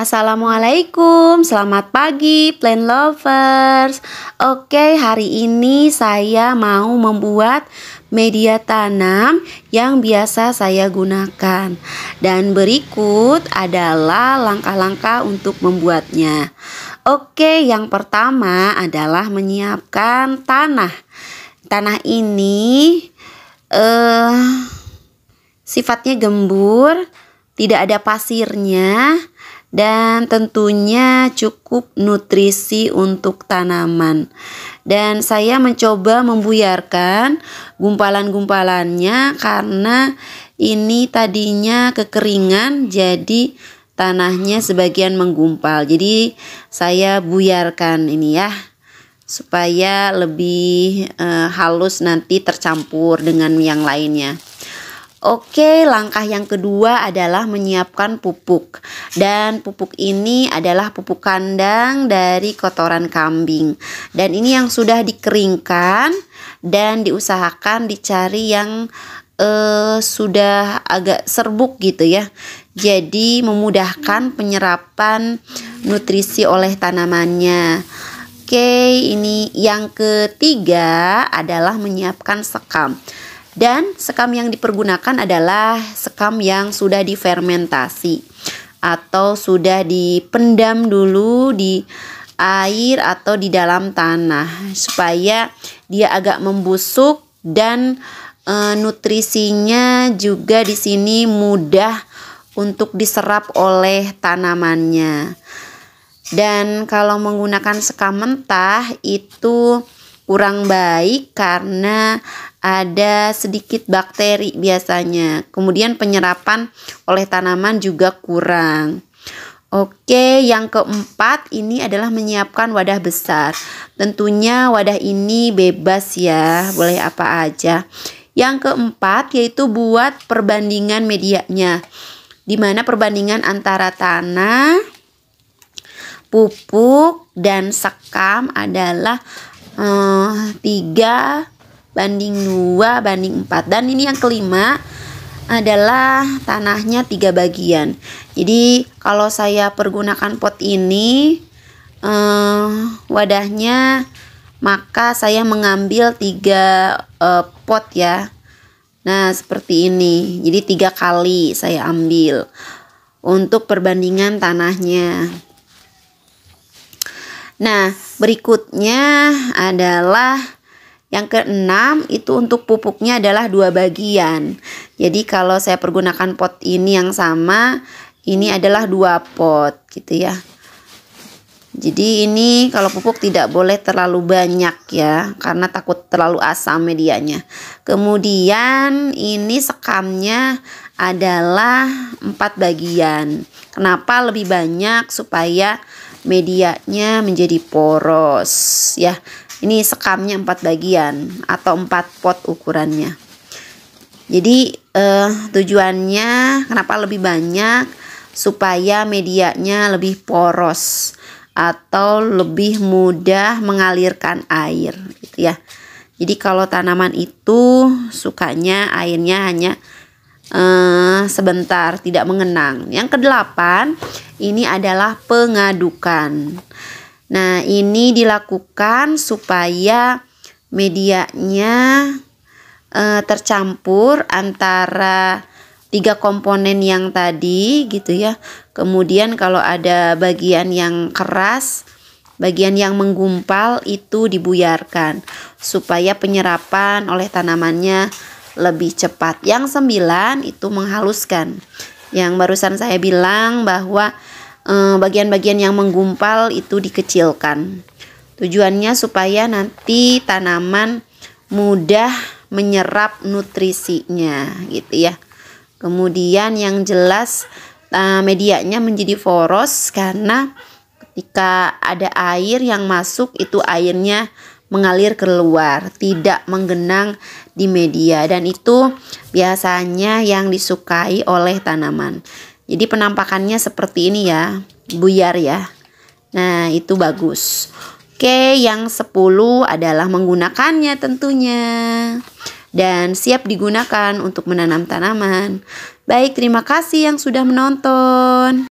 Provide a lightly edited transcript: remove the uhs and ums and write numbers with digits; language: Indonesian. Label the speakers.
Speaker 1: Assalamualaikum, selamat pagi plant lovers. Oke, hari ini saya mau membuat media tanam yang biasa saya gunakan. Dan berikut adalah langkah-langkah untuk membuatnya. Oke, yang pertama adalah menyiapkan tanah. Tanah ini sifatnya gembur, tidak ada pasirnya, dan tentunya cukup nutrisi untuk tanaman. Dan saya mencoba membuyarkan gumpalan-gumpalannya karena ini tadinya kekeringan, jadi tanahnya sebagian menggumpal. Jadi saya buyarkan ini ya, supaya lebih halus nanti tercampur dengan yang lainnya. Oke, langkah yang kedua adalah menyiapkan pupuk. Dan pupuk ini adalah pupuk kandang dari kotoran kambing. Dan ini yang sudah dikeringkan dan diusahakan dicari yang sudah agak serbuk gitu ya. Jadi memudahkan penyerapan nutrisi oleh tanamannya. Oke, ini yang ketiga adalah menyiapkan sekam. Dan sekam yang dipergunakan adalah sekam yang sudah difermentasi atau sudah dipendam dulu di air atau di dalam tanah supaya dia agak membusuk dan nutrisinya juga di sini mudah untuk diserap oleh tanamannya. Dan kalau menggunakan sekam mentah itu kurang baik karena ada sedikit bakteri biasanya. Kemudian penyerapan oleh tanaman juga kurang. Oke, yang keempat ini adalah menyiapkan wadah besar. Tentunya wadah ini bebas ya, boleh apa aja. Yang keempat yaitu buat perbandingan medianya, di mana perbandingan antara tanah, pupuk, dan sekam adalah 3:2:4. Dan ini yang kelima adalah tanahnya 3 bagian. Jadi kalau saya pergunakan pot ini wadahnya, maka saya mengambil 3 pot ya. Nah seperti ini. Jadi 3 kali saya ambil untuk perbandingan tanahnya. Nah, berikutnya adalah yang keenam, itu untuk pupuknya adalah 2 bagian. Jadi kalau saya pergunakan pot ini yang sama, ini adalah 2 pot gitu ya. Jadi ini kalau pupuk tidak boleh terlalu banyak ya, karena takut terlalu asam medianya. Kemudian ini sekamnya adalah 4 bagian. Kenapa lebih banyak? Supaya medianya menjadi poros ya. Ini sekamnya 4 bagian atau 4 pot ukurannya. Jadi tujuannya kenapa lebih banyak? Supaya medianya lebih poros atau lebih mudah mengalirkan air gitu ya. Jadi kalau tanaman itu sukanya airnya hanya sebentar, tidak mengenang. Yang kedelapan ini adalah pengadukan. Nah ini dilakukan supaya medianya tercampur antara 3 komponen yang tadi gitu ya. Kemudian kalau ada bagian yang keras, bagian yang menggumpal itu dibuyarkan supaya penyerapan oleh tanamannya lebih cepat. Yang 9 itu menghaluskan. Yang barusan saya bilang bahwa bagian-bagian yang menggumpal itu dikecilkan. Tujuannya supaya nanti tanaman mudah menyerap nutrisinya gitu ya. Kemudian yang jelas medianya menjadi poros karena ketika ada air yang masuk itu airnya mengalir keluar, tidak menggenang di media, dan itu biasanya yang disukai oleh tanaman. Jadi penampakannya seperti ini ya, buyar ya. Nah itu bagus. Oke, yang 10 adalah menggunakannya tentunya. Dan siap digunakan untuk menanam tanaman. Baik, terima kasih yang sudah menonton.